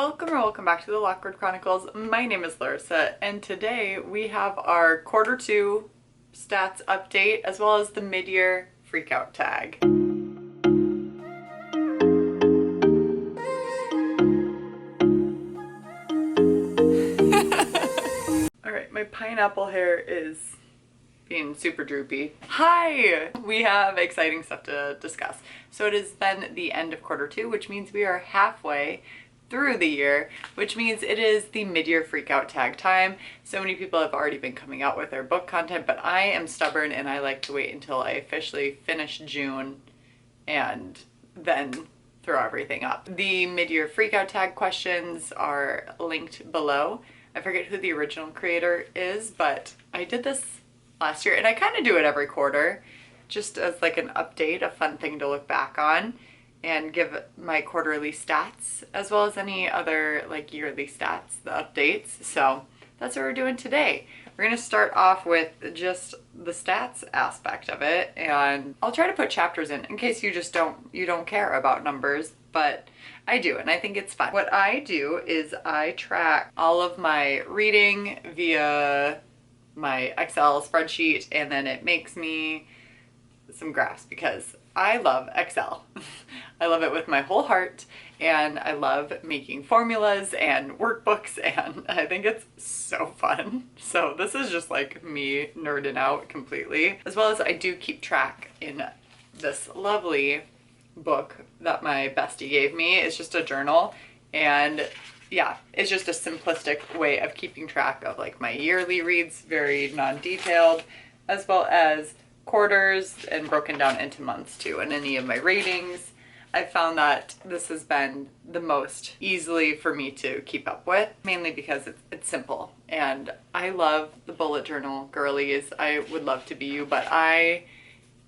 Welcome back to the Lawkward Chronicles. My name is Larissa, and today we have our Q2 stats update as well as the mid-year freakout tag. Alright, my pineapple hair is being super droopy. Hi! We have exciting stuff to discuss. So it has been the end of Q2, which means we are halfway through the year, which means it is the mid-year freakout tag time. So many people have already been coming out with their book content, but I am stubborn and I like to wait until I officially finish June and then throw everything up. The mid-year freakout tag questions are linked below. I forget who the original creator is, but I did this last year and I kind of do it every quarter just as like an update, a fun thing to look back on and give my quarterly stats as well as any other like yearly stats, the updates. So that's what we're doing today. We're gonna start off with just the stats aspect of it, and I'll try to put chapters in case you just don't care about numbers, but I do, and I think it's fun. What I do is I track all of my reading via my Excel spreadsheet, and then it makes me some graphs because I love Excel. I love it with my whole heart, and I love making formulas and workbooks, and I think it's so fun. So this is just like me nerding out completely, as well as I do keep track in this lovely book that my bestie gave me. It's just a journal, and yeah, it's just a simplistic way of keeping track of like my yearly reads, very non-detailed, as well as quarters and broken down into months too, and any of my ratings. I found that this has been the most easily for me to keep up with, mainly because it's simple, and I love the bullet journal girlies. I would love to be you, but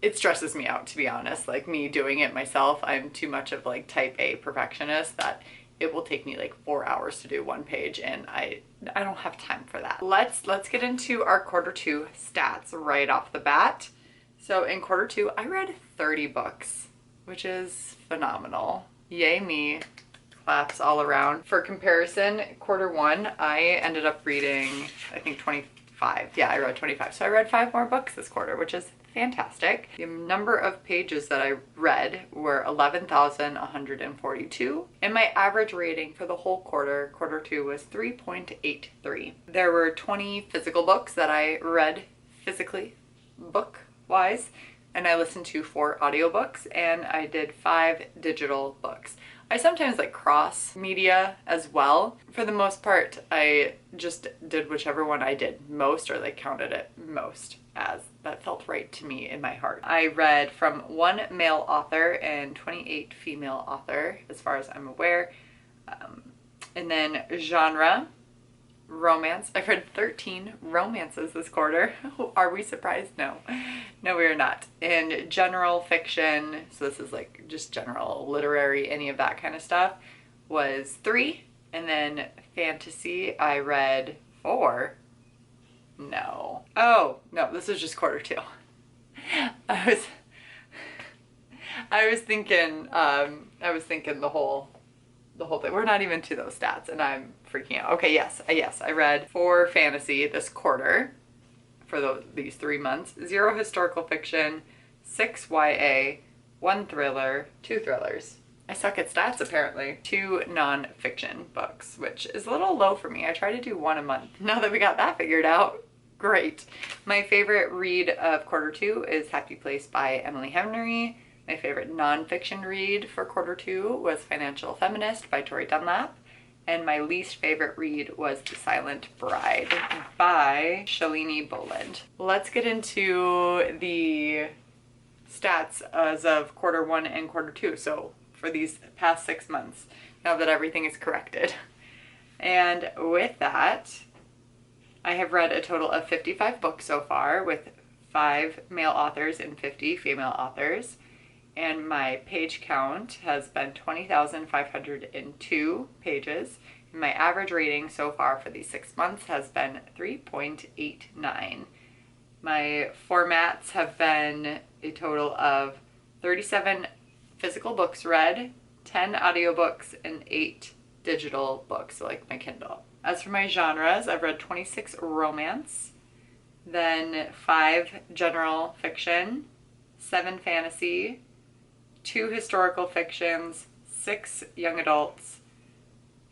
it stresses me out, to be honest. Like me doing it myself, I'm too much of like type A perfectionist that it will take me like 4 hours to do one page, and I don't have time for that. Let's get into our Q2 stats right off the bat. So in Q2, I read 30 books, which is phenomenal. Yay me. Claps all around. For comparison, Q1, I ended up reading, I think 25. Yeah, I read 25. So I read 5 more books this quarter, which is fantastic. The number of pages that I read were 11,142, and my average rating for the whole quarter, Q2, was 3.83. There were 20 physical books that I read physically, book-wise, and I listened to 4 audiobooks, and I did 5 digital books. I sometimes like cross media as well. For the most part, I just did whichever one I did most, or like counted it most, as that felt right to me in my heart. I read from 1 male author and 28 female author, as far as I'm aware. And then genre, romance. I've read 13 romances this quarter. Are we surprised? No. No, we are not. And general fiction, so this is like just general literary, any of that kind of stuff, was 3. And then fantasy, I read 4. No. Oh, no, this is just Q2. I was thinking the whole thing. We're not even to those stats, and I'm freaking out. Okay, yes, I read 4 fantasy this quarter for these 3 months, 0 historical fiction, 6 YA, 1 thriller, 2 thrillers. I suck at stats apparently. 2 non-fiction books, which is a little low for me. I try to do 1 a month. Now that we got that figured out, great. My favorite read of Q2 is Happy Place by Emily Henry. My favorite non-fiction read for Q2 was Financial Feminist by Tori Dunlap. And my least favorite read was The Silent Bride by Shalini Boland. Let's get into the stats as of Q1 and Q2. So for these past 6 months, now that everything is corrected. And with that, I have read a total of 55 books so far, with 5 male authors and 50 female authors. And my page count has been 20,502 pages. And my average rating so far for these 6 months has been 3.89. My formats have been a total of 37 physical books read, 10 audiobooks, and 8 digital books, so like my Kindle. As for my genres, I've read 26 romance, then 5 general fiction, 7 fantasy, 2 historical fictions, 6 young adults,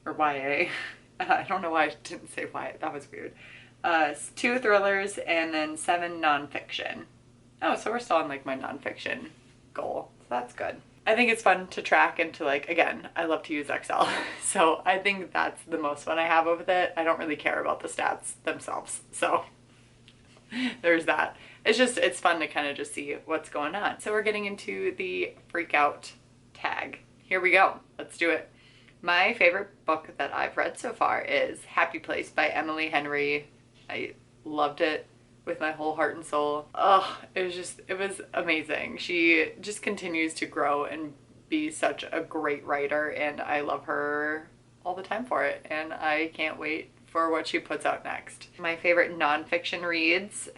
or YA. I don't know why I didn't say YA, that was weird. 2 thrillers, and then 7 nonfiction. Oh, so we're still on like my nonfiction goal, so that's good. I think it's fun to track and to like, again, I love to use Excel. So I think that's the most fun I have with it. I don't really care about the stats themselves. So there's that. It's fun to kind of just see what's going on. So we're getting into the Freakout Tag. Here we go. Let's do it. My favorite book that I've read so far is Happy Place by Emily Henry. I loved it with my whole heart and soul. Oh, it was amazing. She just continues to grow and be such a great writer, and I love her all the time for it, and I can't wait for what she puts out next. My favorite nonfiction reads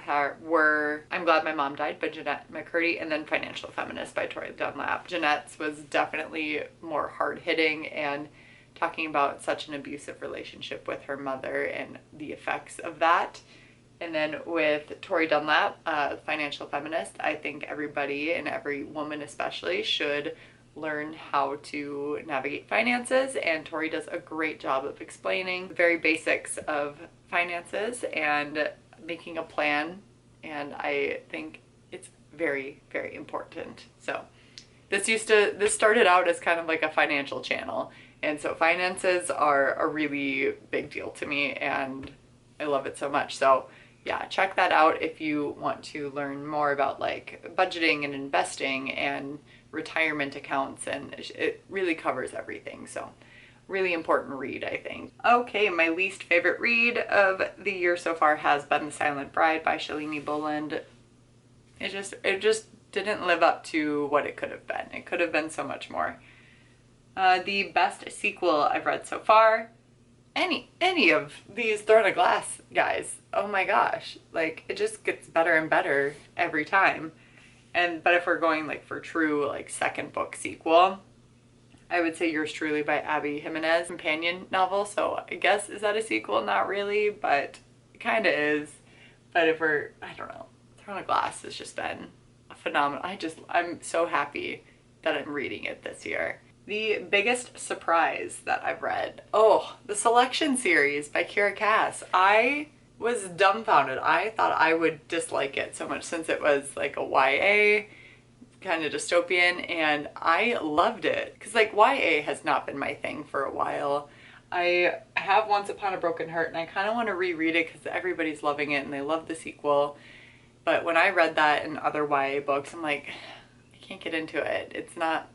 were I'm Glad My Mom Died by Jeanette McCurdy, and then Financial Feminist by Tori Dunlap. Jeanette's was definitely more hard-hitting and talking about such an abusive relationship with her mother and the effects of that. And then with Tori Dunlap, Financial Feminist, I think everybody, and every woman especially, should learn how to navigate finances, and Tori does a great job of explaining the very basics of finances and making a plan, and I think it's very, very important. So this started out as kind of like a financial channel, and so finances are a really big deal to me, and I love it so much. So yeah, check that out if you want to learn more about like budgeting and investing and retirement accounts, and it really covers everything. So really important read, I think. Okay, my least favorite read of the year so far has been The Silent Bride by Shalini Boland. It just didn't live up to what it could have been. It could have been so much more. The best sequel I've read so far, any of these Throne of Glass guys, oh my gosh, like it just gets better and better every time. But if we're going like for true like second book sequel, I would say Yours Truly by Abby Jimenez, companion novel. So I guess, is that a sequel? Not really, but it kind of is. But if we're, I don't know, Throne of Glass has just been a phenomenal. I'm so happy that I'm reading it this year. The biggest surprise that I've read, oh, the Selection series by Kira Cass. I was dumbfounded. I thought I would dislike it so much since it was like a YA, kind of dystopian, and I loved it. Because like YA has not been my thing for a while. I have Once Upon a Broken Heart, and I kind of want to reread it because everybody's loving it and they love the sequel. But when I read that in other YA books, I'm like, I can't get into it. It's not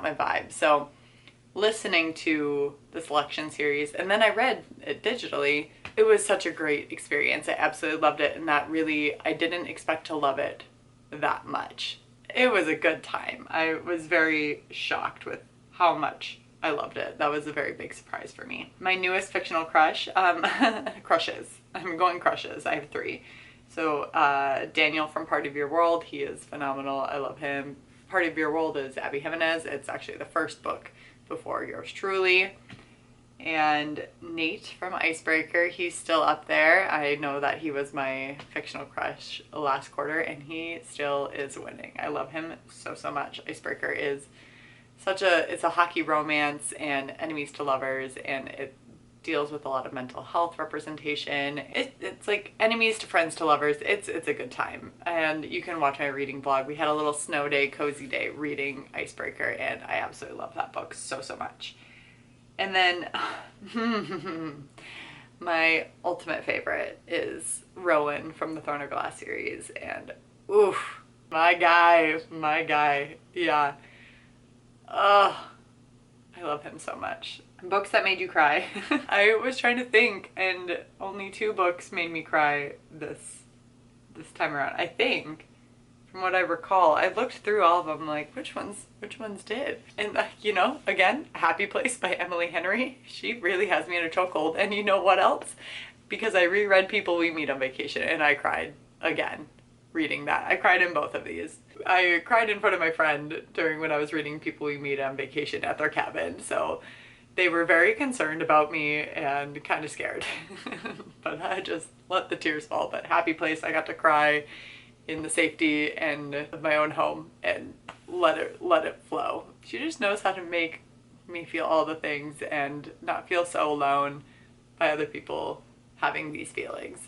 my vibe. So listening to the Selection series, and then I read it digitally, it was such a great experience. I absolutely loved it, and that really, I didn't expect to love it that much. It was a good time. I was very shocked with how much I loved it. That was a very big surprise for me. My newest fictional crush, crushes. I'm going crushes. I have 3. So Daniel from Part of Your World, he is phenomenal. I love him. Part of Your World is Abby Jimenez. It's actually the first book before Yours Truly. And Nate from Icebreaker, he's still up there. I know that he was my fictional crush last quarter, and he still is winning. I love him so much. Icebreaker is it's a hockey romance and enemies to lovers, and it deals with a lot of mental health representation. It's like enemies to friends to lovers. It's a good time, and you can watch my reading vlog. We had a little snow day, cozy day reading Icebreaker, and I absolutely love that book so much. And then my ultimate favorite is Rowan from the Throne of Glass series, and oof, my guy, yeah. Oh, I love him so much. Books that made you cry. I was trying to think, and only 2 books made me cry this time around, I think. From what I recall, I looked through all of them, like, which ones did? And you know, again, Happy Place by Emily Henry. She really has me in a chokehold. And you know what else? Because I reread People We Meet on Vacation, and I cried again reading that. I cried in both of these. I cried in front of my friend when I was reading People We Meet on Vacation at their cabin. So They were very concerned about me and kind of scared. But I just let the tears fall. But happy place, I got to cry in the safety and of my own home and let it flow. She just knows how to make me feel all the things and not feel so alone by other people having these feelings.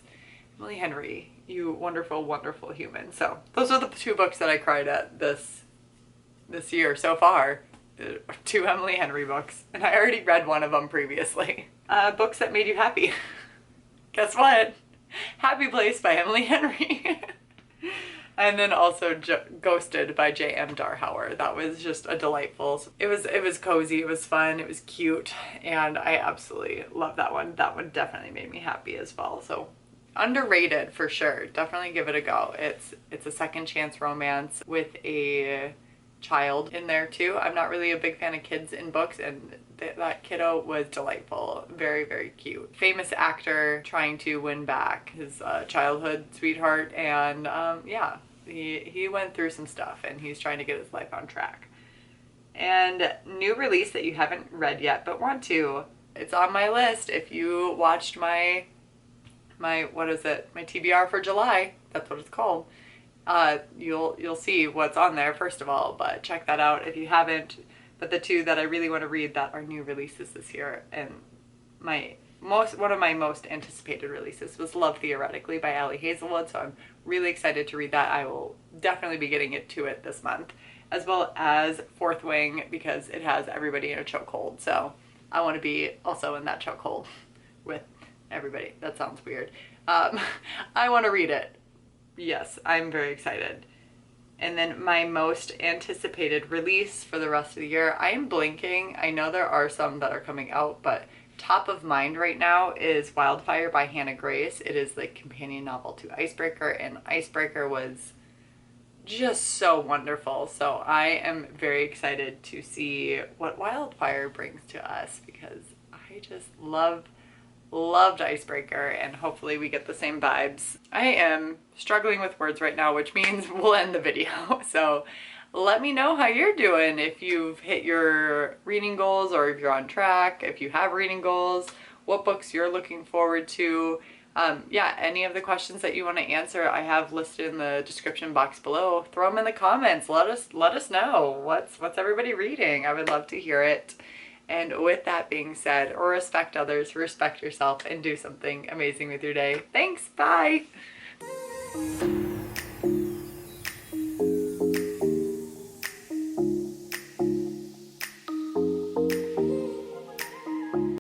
Emily Henry, you wonderful, wonderful human. So those are the 2 books that I cried at this year so far. 2 Emily Henry books, and I already read one of them previously. Books that made you happy. Guess what? Happy Place by Emily Henry. And then also Ghosted by J.M. Darhauer. That was just a delightful, it was cozy, it was fun, it was cute, and I absolutely love that one. That one definitely made me happy as well. So underrated for sure. Definitely give it a go. It's a second chance romance with a child in there too. I'm not really a big fan of kids in books, and that kiddo was delightful. Very, very cute. Famous actor trying to win back his childhood sweetheart, and yeah, he went through some stuff and he's trying to get his life on track. And new release that you haven't read yet but want to, it's on my list. If you watched my what is it, my TBR for July, that's what it's called, you'll see what's on there first of all, but check that out if you haven't. But the 2 that I really want to read that are new releases this year, and one of my most anticipated releases was Love Theoretically by Ali Hazelwood, so I'm really excited to read that. I will definitely be getting to it this month, as well as Fourth Wing, because it has everybody in a chokehold, so I want to be also in that chokehold with everybody. That sounds weird. I want to read it. Yes, I'm very excited. And then my most anticipated release for the rest of the year, I am blinking. I know there are some that are coming out, but top of mind right now is Wildfire by Hannah Grace. It is the companion novel to Icebreaker, and Icebreaker was just so wonderful. So I am very excited to see what Wildfire brings to us, because I just loved Icebreaker, and hopefully we get the same vibes. I am struggling with words right now, which means we'll end the video. So let me know how you're doing, if you've hit your reading goals or if you're on track, if you have reading goals, what books you're looking forward to. Yeah, any of the questions that you want to answer, I have listed in the description box below. Throw them in the comments. Let us know what's everybody reading. I would love to hear it. And with that being said, respect others, respect yourself, and do something amazing with your day. Thanks, bye!